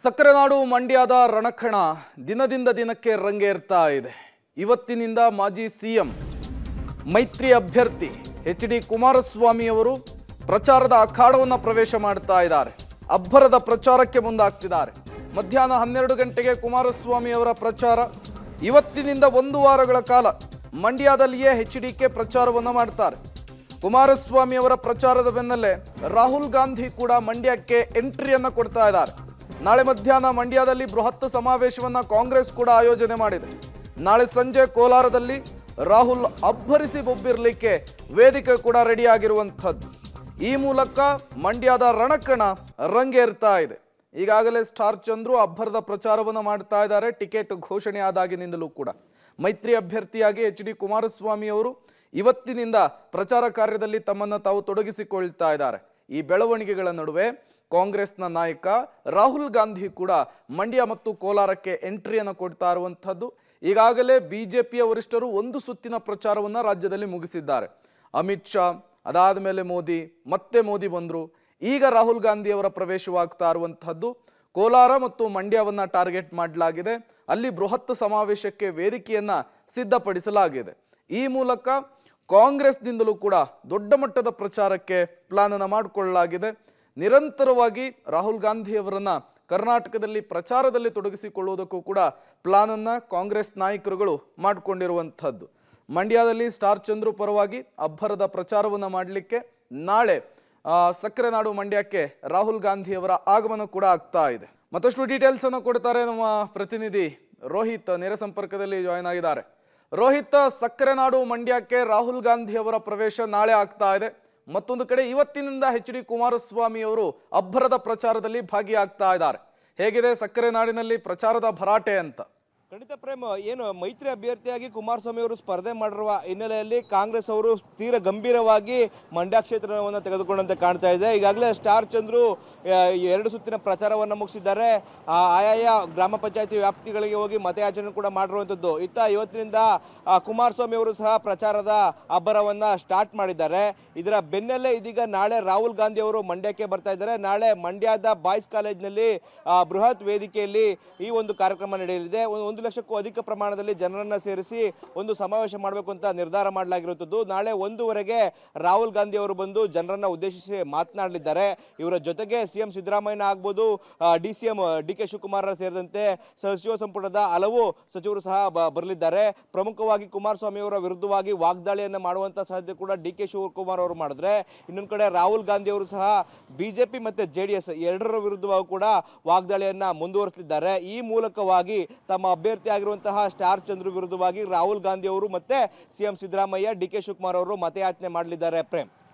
ಸಕ್ಕರೆನಾಡು ಮಂಡ್ಯದ ರಣಕಣ ದಿನದಿಂದ ದಿನಕ್ಕೆ ರಂಗೇರ್ತಾ ಇದೆ. ಇವತ್ತಿನಿಂದ ಮಾಜಿ ಸಿಎಂ ಮೈತ್ರಿ ಅಭ್ಯರ್ಥಿ ಎಚ್.ಡಿ. ಕುಮಾರಸ್ವಾಮಿ ಅವರು ಪ್ರಚಾರದ ಅಖಾಡವನ್ನು ಪ್ರವೇಶ ಮಾಡ್ತಾ ಇದ್ದಾರೆ. ಅಬ್ಬರದ ಪ್ರಚಾರಕ್ಕೆ ಮುಂದಾಗ್ತಿದ್ದಾರೆ. ಮಧ್ಯಾಹ್ನ 12 ಗಂಟೆಗೆ ಕುಮಾರಸ್ವಾಮಿ ಅವರ ಪ್ರಚಾರ. ಇವತ್ತಿನಿಂದ 1 ವಾರಗಳ ಕಾಲ ಮಂಡ್ಯದಲ್ಲಿಯೇ ಎಚ್.ಡಿ.ಕೆ ಪ್ರಚಾರವನ್ನು ಮಾಡ್ತಾರೆ. ಕುಮಾರಸ್ವಾಮಿ ಅವರ ಪ್ರಚಾರದ ಬೆನ್ನಲ್ಲೇ ರಾಹುಲ್ ಗಾಂಧಿ ಕೂಡ ಮಂಡ್ಯಕ್ಕೆ ಎಂಟ್ರಿಯನ್ನು ಕೊಡ್ತಾ ಇದ್ದಾರೆ. ನಾಳೆ ಮಧ್ಯಾಹ್ನ ಮಂಡ್ಯದಲ್ಲಿ ಬೃಹತ್ ಸಮಾವೇಶವನ್ನು ಕಾಂಗ್ರೆಸ್ ಕೂಡ ಆಯೋಜನೆ ಮಾಡಿದೆ. ನಾಳೆ ಸಂಜೆ ಕೋಲಾರದಲ್ಲಿ ರಾಹುಲ್ ಅಬ್ಬರಿಸಿ ಬೊಬ್ಬಿರಲಿಕ್ಕೆ ವೇದಿಕೆ ಕೂಡ ರೆಡಿ ಆಗಿರುವಂಥದ್ದು. ಈ ಮೂಲಕ ಮಂಡ್ಯದ ರಣಕಣ ರಂಗೇರ್ತಾ ಇದೆ. ಈಗಾಗಲೇ ಸ್ಟಾರ್ ಚಂದ್ರು ಅಬ್ಬರದ ಪ್ರಚಾರವನ್ನು ಮಾಡ್ತಾ ಇದ್ದಾರೆ. ಟಿಕೆಟ್ ಘೋಷಣೆ ಆದಾಗಿನಿಂದಲೂ ಕೂಡ ಮೈತ್ರಿ ಅಭ್ಯರ್ಥಿಯಾಗಿ ಎಚ್.ಡಿ. ಕುಮಾರಸ್ವಾಮಿ ಅವರು ಇವತ್ತಿನಿಂದ ಪ್ರಚಾರ ಕಾರ್ಯದಲ್ಲಿ ತಮ್ಮನ್ನು ತಾವು ತೊಡಗಿಸಿಕೊಳ್ತಾ ಇದ್ದಾರೆ. ಈ ಬೆಳವಣಿಗೆಗಳ ನಡುವೆ ಕಾಂಗ್ರೆಸ್ನ ನಾಯಕ ರಾಹುಲ್ ಗಾಂಧಿ ಕೂಡ ಮಂಡ್ಯ ಮತ್ತು ಕೋಲಾರಕ್ಕೆ ಎಂಟ್ರಿಯನ್ನು ಕೊಡ್ತಾ ಇರುವಂಥದ್ದು. ಈಗಾಗಲೇ ಬಿಜೆಪಿಯ ವರಿಷ್ಠರು 1 ಸುತ್ತಿನ ಪ್ರಚಾರವನ್ನು ರಾಜ್ಯದಲ್ಲಿ ಮುಗಿಸಿದ್ದಾರೆ. ಅಮಿತ್ ಶಾ, ಅದಾದ ಮೇಲೆ ಮತ್ತೆ ಮೋದಿ ಬಂದರು. ಈಗ ರಾಹುಲ್ ಗಾಂಧಿ ಅವರ ಪ್ರವೇಶವಾಗ್ತಾ ಇರುವಂಥದ್ದು. ಕೋಲಾರ ಮತ್ತು ಮಂಡ್ಯವನ್ನು ಟಾರ್ಗೆಟ್ ಮಾಡಲಾಗಿದೆ. ಅಲ್ಲಿ ಬೃಹತ್ ಸಮಾವೇಶಕ್ಕೆ ವೇದಿಕೆಯನ್ನು ಸಿದ್ಧಪಡಿಸಲಾಗಿದೆ. ಈ ಮೂಲಕ ಕಾಂಗ್ರೆಸ್ನಿಂದಲೂ ಕೂಡ ದೊಡ್ಡ ಮಟ್ಟದ ಪ್ರಚಾರಕ್ಕೆ ಪ್ಲಾನ್ ಅನ್ನು ಮಾಡಿಕೊಳ್ಳಲಾಗಿದೆ. ನಿರಂತರವಾಗಿ ರಾಹುಲ್ ಗಾಂಧಿ ಅವರನ್ನ ಕರ್ನಾಟಕದಲ್ಲಿ ಪ್ರಚಾರದಲ್ಲಿ ತೊಡಗಿಸಿಕೊಳ್ಳುವುದಕ್ಕೂ ಕೂಡ ಪ್ಲಾನ್ ಅನ್ನ ಕಾಂಗ್ರೆಸ್ ನಾಯಕರುಗಳು ಮಾಡಿಕೊಂಡಿರುವಂಥದ್ದು. ಮಂಡ್ಯದಲ್ಲಿ ಸ್ಟಾರ್ ಚಂದ್ರು ಪರವಾಗಿ ಅಬ್ಬರದ ಪ್ರಚಾರವನ್ನು ಮಾಡಲಿಕ್ಕೆ ನಾಳೆ ಸಕ್ಕರೆನಾಡು ಮಂಡ್ಯಕ್ಕೆ ರಾಹುಲ್ ಗಾಂಧಿ ಅವರ ಆಗಮನ ಕೂಡ ಆಗ್ತಾ ಇದೆ. ಮತ್ತಷ್ಟು ಡೀಟೇಲ್ಸ್ ಅನ್ನು ಕೊಡ್ತಾರೆ ನಮ್ಮ ಪ್ರತಿನಿಧಿ ರೋಹಿತ್, ನೇರ ಸಂಪರ್ಕದಲ್ಲಿ ಜಾಯ್ನ್ ಆಗಿದ್ದಾರೆ. ರೋಹಿತ್, ಸಕ್ಕರೆನಾಡು ಮಂಡ್ಯಕ್ಕೆ ರಾಹುಲ್ ಗಾಂಧಿ ಅವರ ಪ್ರವೇಶ ನಾಳೆ ಆಗ್ತಾ ಇದೆ. ಮತ್ತೊಂದು ಕಡೆ ಇವತ್ತಿನಿಂದ ಎಚ್.ಡಿ. ಕುಮಾರಸ್ವಾಮಿ ಅವರು ಅಬ್ಬರದ ಪ್ರಚಾರದಲ್ಲಿ ಭಾಗಿಯಾಗ್ತಾ ಇದ್ದಾರೆ. ಹೇಗಿದೆ ಸಕ್ಕರೆನಾಡಿನಲ್ಲಿ ಪ್ರಚಾರದ ಭರಾಟೆ ಅಂತ? ಖಂಡಿತ ಪ್ರೇಮ್, ಏನು ಮೈತ್ರಿ ಅಭ್ಯರ್ಥಿಯಾಗಿ ಕುಮಾರಸ್ವಾಮಿ ಅವರು ಸ್ಪರ್ಧೆ ಮಾಡಿರುವ ಹಿನ್ನೆಲೆಯಲ್ಲಿ ಕಾಂಗ್ರೆಸ್ ಅವರು ತೀರ ಗಂಭೀರವಾಗಿ ಮಂಡ್ಯ ಕ್ಷೇತ್ರವನ್ನು ತೆಗೆದುಕೊಂಡಂತೆ ಕಾಣ್ತಾ ಇದೆ. ಈಗಾಗಲೇ ಸ್ಟಾರ್ ಚಂದ್ರು 2 ಸುತ್ತಿನ ಪ್ರಚಾರವನ್ನು ಮುಗಿಸಿದ್ದಾರೆ. ಆಯಾಯ ಗ್ರಾಮ ಪಂಚಾಯತಿ ವ್ಯಾಪ್ತಿಗಳಿಗೆ ಹೋಗಿ ಮತಯಾಚನೆ ಕೂಡ ಮಾಡಿರುವಂಥದ್ದು. ಇವತ್ತಿನಿಂದ ಕುಮಾರಸ್ವಾಮಿ ಅವರು ಸಹ ಪ್ರಚಾರದ ಅಬ್ಬರವನ್ನು ಸ್ಟಾರ್ಟ್ ಮಾಡಿದ್ದಾರೆ. ಇದರ ಬೆನ್ನಲ್ಲೇ ಇದೀಗ ನಾಳೆ ರಾಹುಲ್ ಗಾಂಧಿ ಅವರು ಮಂಡ್ಯಕ್ಕೆ ಬರ್ತಾ ಇದ್ದಾರೆ. ನಾಳೆ ಮಂಡ್ಯದ ಬಾಯ್ಸ್ ಕಾಲೇಜ್ನಲ್ಲಿ ಬೃಹತ್ ವೇದಿಕೆಯಲ್ಲಿ ಈ ಒಂದು ಕಾರ್ಯಕ್ರಮ ನಡೆಯಲಿದೆ. 1 ಲಕ್ಷಕ್ಕೂ ಅಧಿಕ ಪ್ರಮಾಣದಲ್ಲಿ ಜನರನ್ನ ಸೇರಿಸಿ ಒಂದು ಸಮಾವೇಶ ಮಾಡಬೇಕು ಅಂತ ನಿರ್ಧಾರ ಮಾಡಲಾಗಿರುತ್ತದೆ. ನಾಳೆ 1:00 ರಾಹುಲ್ ಗಾಂಧಿ ಅವರು ಬಂದು ಜನರನ್ನ ಉದ್ದೇಶಿಸಿ ಮಾತನಾಡಲಿದ್ದಾರೆ. ಇವರ ಜೊತೆಗೆ ಸಿಎಂ ಸಿದ್ದರಾಮಯ್ಯ ಆಗ್ಬೋದು, ಡಿ.ಸಿ.ಎಂ ಡಿ.ಕೆ. ಶಿವಕುಮಾರ್ ಸೇರಿದಂತೆ ಸಚಿವ ಸಂಪುಟದ ಹಲವು ಸಚಿವರು ಸಹ ಬರಲಿದ್ದಾರೆ. ಪ್ರಮುಖವಾಗಿ ಕುಮಾರಸ್ವಾಮಿ ಅವರ ವಿರುದ್ಧವಾಗಿ ವಾಗ್ದಾಳಿಯನ್ನು ಮಾಡುವಂತ ಸಾಧ್ಯತೆ ಕೂಡ ಡಿ.ಕೆ. ಶಿವಕುಮಾರ್ ಅವರು ಮಾಡಿದ್ರೆ, ಇನ್ನೊಂದು ಕಡೆ ರಾಹುಲ್ ಗಾಂಧಿ ಅವರು ಸಹ ಬಿಜೆಪಿ ಮತ್ತೆ ಜೆಡಿಎಸ್ ಎರಡರ ವಿರುದ್ಧವಾಗಿ ಕೂಡ ವಾಗ್ದಾಳಿಯನ್ನ ಮುಂದುವರಿಸಲಿದ್ದಾರೆ. ಈ ಮೂಲಕವಾಗಿ ತಮ್ಮ ಅಭ್ಯರ್ಥಿ ಆಗಿರುವಂತಹ ಸ್ಟಾರ್ ಚಂದ್ರು ವಿರುದ್ಧವಾಗಿ ರಾಹುಲ್ ಗಾಂಧಿ ಅವರು ಮತ್ತೆ ಸಿಎಂ ಸಿದ್ದರಾಮಯ್ಯ, ಡಿ.ಕೆ. ಶಿವಕುಮಾರ್ ಅವರು ಮತಯಾಚನೆ ಮಾಡಲಿದ್ದಾರೆ. ಪ್ರೇಮ್,